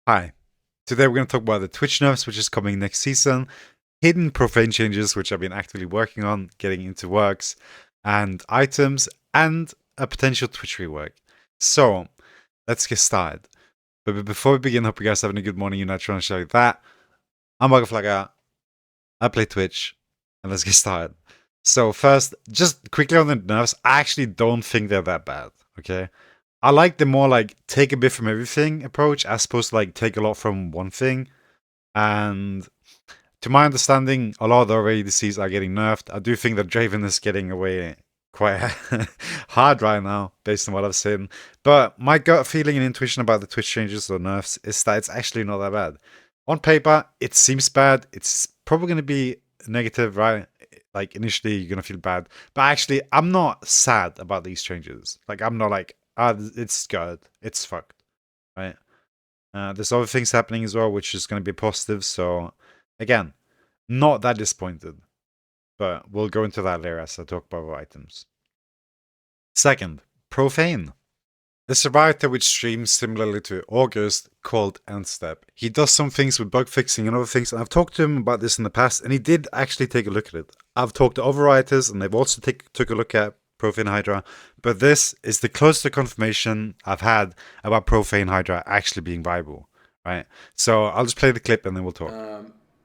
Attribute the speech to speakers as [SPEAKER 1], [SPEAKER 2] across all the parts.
[SPEAKER 1] Hi. Today we're going to talk about the Twitch nerfs, which is coming next season, hidden profane changes, which I've been actively working on, getting into works, and items, and a potential Twitch rework. So, let's get started. But before we begin, hope you guys are having a good morning, you're trying to show that. I'm Wackaflcka, I play Twitch, and let's get started. So first, just quickly on the nerfs, I actually don't think they're that bad, okay? I like the more like take a bit from everything approach as opposed to like take a lot from one thing. And to my understanding, a lot of the ADCs are getting nerfed. I do think that Draven is getting away quite hard right now, based on what I've seen. But my gut feeling and intuition about the Twitch changes or nerfs is that it's actually not that bad. On paper, it seems bad. It's probably going to be negative, right? Like initially, you're going to feel bad. But actually, I'm not sad about these changes. Like, I'm not like, it's good. It's fucked, right? There's other things happening as well, which is going to be positive. So, again, not that disappointed. But we'll go into that later as I talk about items. Second, Profane. The survivor which streams similarly to August called Endstep. He does some things with bug fixing and other things, and I've talked to him about this in the past, and he did actually take a look at it. I've talked to other writers, and they've also took a look at Profane Hydra, but this is the closest confirmation I've had about Profane Hydra actually being viable, right? So I'll just play the clip and then we'll talk.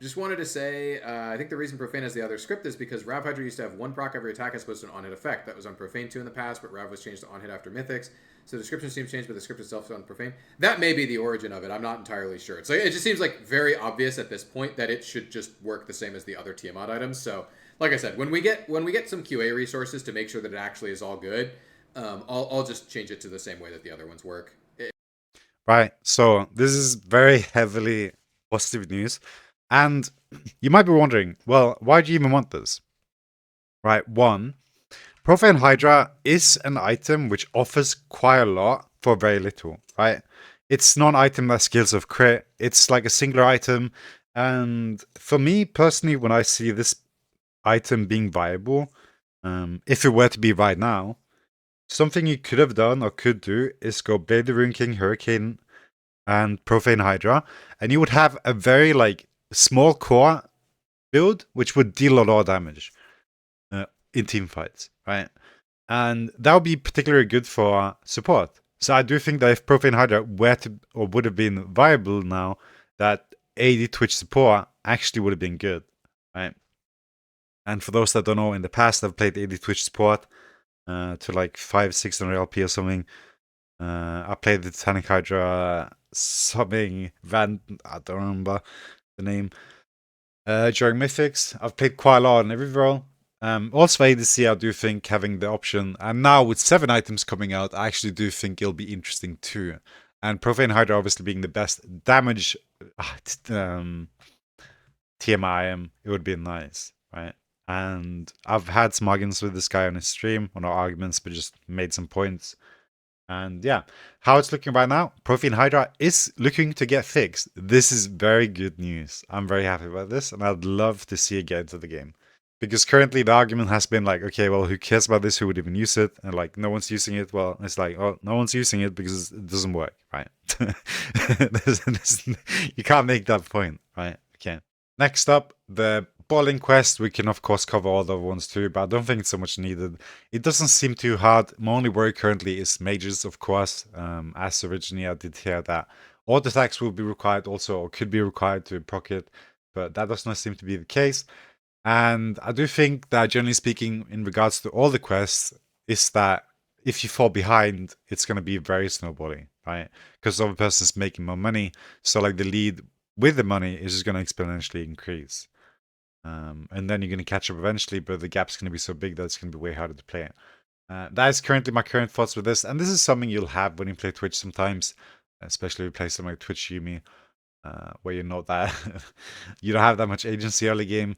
[SPEAKER 2] Just wanted to say, I think the reason Profane has the other script is because Rav Hydra used to have one proc every attack as opposed to an on-hit effect. That was on Profane 2 in the past, but Rav was changed to on-hit after Mythics. So the description seems changed, but the script itself is on Profane. That may be the origin of it. I'm not entirely sure. So it just seems like very obvious at this point that it should just work the same as the other Tiamat items. So, like I said, when we get some QA resources to make sure that it actually is all good, I'll just change it to the same way that the other ones work.
[SPEAKER 1] Right. So this is very heavily positive news. And you might be wondering, well, why do you even want this? Right, one, Profane Hydra is an item which offers quite a lot for very little, right? It's not an item that scales of crit, it's like a singular item. And for me personally, when I see this item being viable, if it were to be right now, something you could have done or could do is go Blade the Rune King, Hurricane, and Profane Hydra, and you would have a very like small core build which would deal a lot of damage in team fights, right? And that would be particularly good for support. So I do think that if Profane Hydra were to or would have been viable now, that AD Twitch support actually would have been good, right? And for those that don't know, in the past I've played AD Twitch support to like 500-600 LP or something. I played the Titanic Hydra something I don't remember the name. During Mythics, I've played quite a lot on every role. Also ADC, I do think having the option, and now with 7 items coming out, I actually do think it'll be interesting too. And Profane Hydra obviously being the best damage TMIM, it would be nice, right? And I've had some arguments with this guy on his stream, or not arguments, but just made some points. And yeah, how it's looking right now, Profane Hydra is looking to get fixed. This is very good news. I'm very happy about this, and I'd love to see it get into the game. Because currently the argument has been like, okay, well, who cares about this? Who would even use it? And like, no one's using it. Well, it's like, oh, no one's using it because it doesn't work, right? You can't make that point, right? Okay. Next up, the bowling quest. We can of course cover all the other ones too, but I don't think it's so much needed. It doesn't seem too hard. My only worry currently is mages, of course. As originally I did hear that auto attacks will be required also, or could be required to proc it, but that does not seem to be the case. And I do think that generally speaking, in regards to all the quests, is that if you fall behind, it's going to be very snowballing, right? Because the other person's making more money. So like the lead with the money is just going to exponentially increase. And then you're going to catch up eventually, but the gap's going to be so big that it's going to be way harder to play. That is currently my current thoughts with this. And this is something you'll have when you play Twitch sometimes, especially if you play something like Twitch Yumi, where you know that you don't have that much agency early game.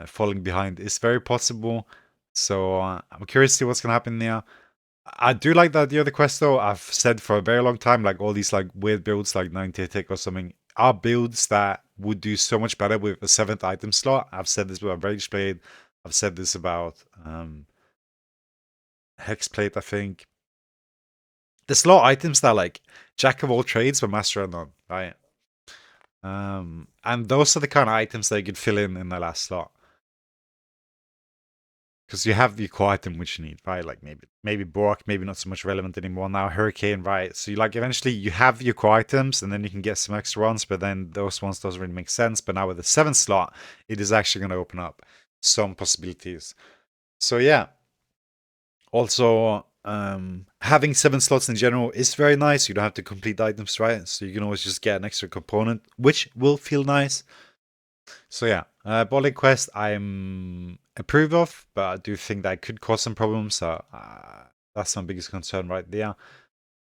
[SPEAKER 1] Falling behind is very possible. So I'm curious to see what's going to happen there. I do like the idea of the quest though. I've said for a very long time, like all these like weird builds like 90 tick or something are builds that would do so much better with a 7th item slot. I've said this about Rage Blade. I've said this about Hexplate, I think. The slot items that like Jack of all trades but master of none, right? And those are the kind of items that you could fill in the last slot. Because you have the core item which you need, right? Like maybe Bork, maybe not so much relevant anymore now. Hurricane, right? So you like eventually you have your core items, and then you can get some extra ones, but then those ones doesn't really make sense. But now with the 7th slot, it is actually going to open up some possibilities. So yeah. Also, having 7 slots in general is very nice. You don't have to complete items, right? So you can always just get an extra component, which will feel nice. So yeah, Bowling Quest I'm approve of, but I do think that could cause some problems. So that's my biggest concern right there.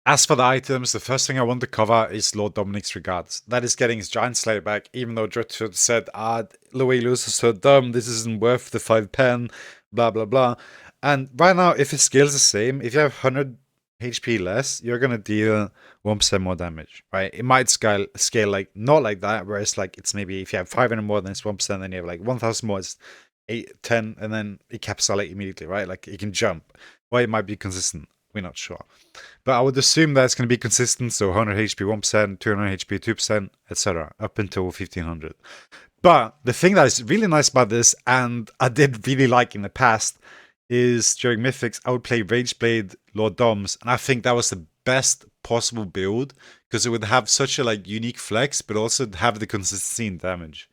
[SPEAKER 1] As for the items, the first thing I want to cover is Lord Dominic's Regards. That is getting his Giant Slayer back, even though Dritford said, the way you lose is so dumb, this isn't worth the 5 pen, blah blah blah. And right now, if it scales the same, if you have 100 HP less, you're gonna deal 1% more damage, right? It might scale like not like that, whereas like it's maybe if you have 500 more, then it's 1%, then you have like 1000 more, it's 8, 10, and then it caps out like immediately, right? Like it can jump. Well, it might be consistent. We're not sure. But I would assume that it's going to be consistent, so 100 HP 1%, 200 HP 2%, etc. up until 1500. But the thing that is really nice about this, and I did really like in the past, is during Mythics, I would play Rageblade Lord Doms, and I think that was the best possible build, because it would have such a like unique flex, but also have the consistency in damage.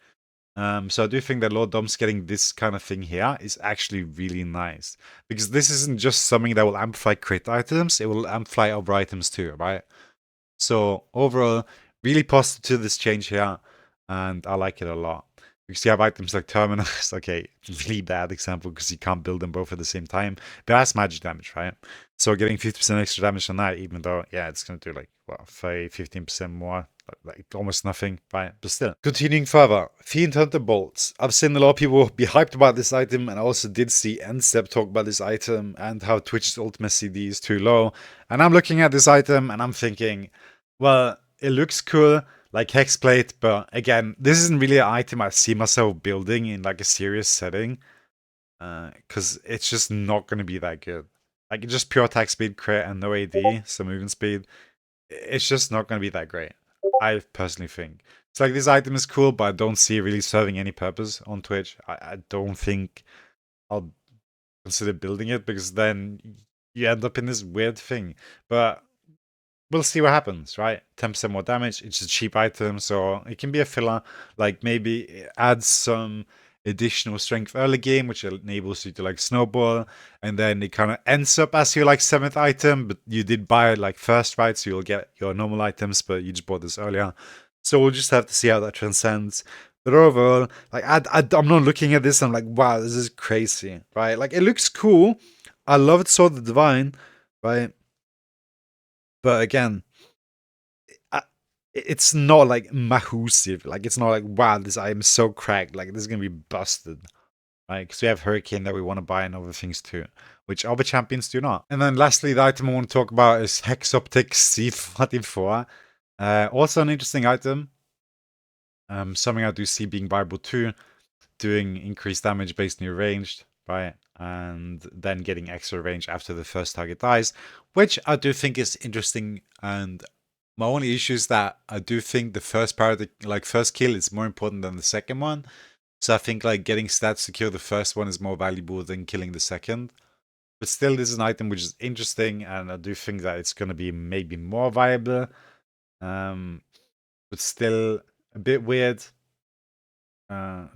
[SPEAKER 1] So I do think that Lord Dom's getting this kind of thing here is actually really nice. Because this isn't just something that will amplify crit items, it will amplify other items too, right? So overall, really positive to this change here, and I like it a lot. Because you have items like Terminus, okay, really bad example because you can't build them both at the same time, but that's magic damage, right? So getting 50% extra damage on that, even though, yeah, it's going to do like, what, 15% more, like almost nothing, right? But still. Continuing further, Fiend Hunter Bolts. I've seen a lot of people be hyped about this item, and I also did see NStep talk about this item and how Twitch's ultimate CD is too low. And I'm looking at this item and I'm thinking, well, it looks cool, like Hexplate, but again, this isn't really an item I see myself building in like a serious setting, because it's just not going to be that good. Like, just pure attack speed, crit, and no AD, so movement speed, it's just not going to be that great, I personally think. It's like, this item is cool, but I don't see it really serving any purpose on Twitch. I don't think I'll consider building it, because then you end up in this weird thing. But we'll see what happens, right? 10% more damage. It's a cheap item, so it can be a filler. Like maybe it adds some additional strength early game, which enables you to like snowball, and then it kind of ends up as your like 7th item, but you did buy it like first, right? So you'll get your normal items, but you just bought this earlier. So we'll just have to see how that transcends. But overall, like I'm not looking at this. I'm like, wow, this is crazy, right? Like it looks cool. I love it, Sword of the Divine, right? But again, it's not like massive. Like it's not like, wow, this item is so cracked. Like this is gonna be busted. Right? Because we have Hurricane that we want to buy and other things too, which other champions do not. And then lastly, the item I want to talk about is Hex Optic C44. Also an interesting item. Something I do see being viable too, doing increased damage based on your ranged, right? And then getting extra range after the first target dies, which I do think is interesting. And my only issue is that I do think the first part, like first kill, is more important than the second one. So I think like getting stats to kill the first one is more valuable than killing the second. But still, this is an item which is interesting, and I do think that it's going to be maybe more viable. But still a bit weird.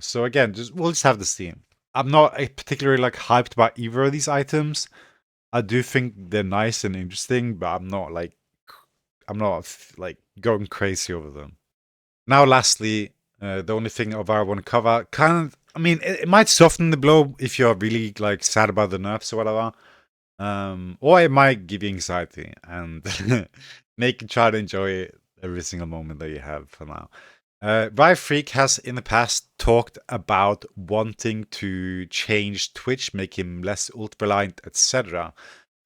[SPEAKER 1] So again, we'll just have to see. I'm not particularly like hyped about either of these items. I do think they're nice and interesting, but I'm not like going crazy over them. Now, lastly, the only thing of I want to cover, kind of, I mean, it might soften the blow if you're really like sad about the nerfs or whatever, or it might give you anxiety and make you try to enjoy every single moment that you have for now. Riot Freak has in the past talked about wanting to change Twitch, make him less ult reliant, etc.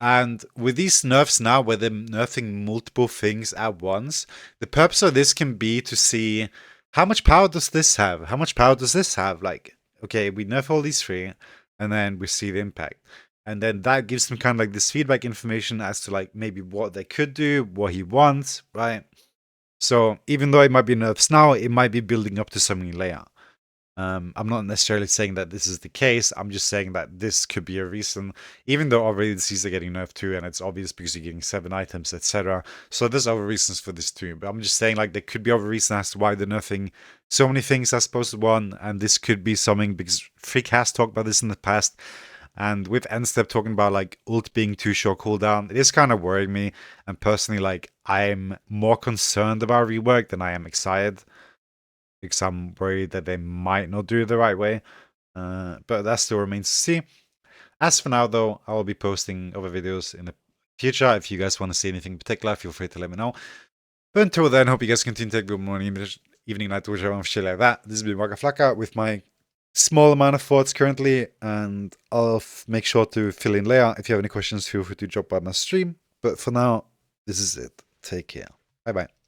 [SPEAKER 1] And with these nerfs now, where they're nerfing multiple things at once, the purpose of this can be to see how much power does this have? How much power does this have? Like, okay, we nerf all these three, and then we see the impact. And then that gives them kind of like this feedback information as to like maybe what they could do, what he wants, right? So even though it might be nerfs now, it might be building up to something later. I'm not necessarily saying that this is the case. I'm just saying that this could be a reason, even though already the Cs are getting nerfed too, and it's obvious because you're getting 7 items, etc. So there's other reasons for this too. But I'm just saying, like, there could be other reasons as to why they're nerfing so many things as opposed to one, and this could be something because Freak has talked about this in the past. And with N-Step talking about like ult being too short cooldown, it is kind of worrying me. And personally, like, I'm more concerned about rework than I am excited, because I'm worried that they might not do it the right way. But that still remains to see. As for now, though, I will be posting other videos in the future. If you guys want to see anything in particular, feel free to let me know. But until then, hope you guys continue to take good morning, evening, night, whichever, and shit like that. This has been Wackaflcka with my small amount of thoughts currently, and I'll make sure to fill in later. If you have any questions, feel free to drop by my stream. But for now, this is it. Take care. Bye bye.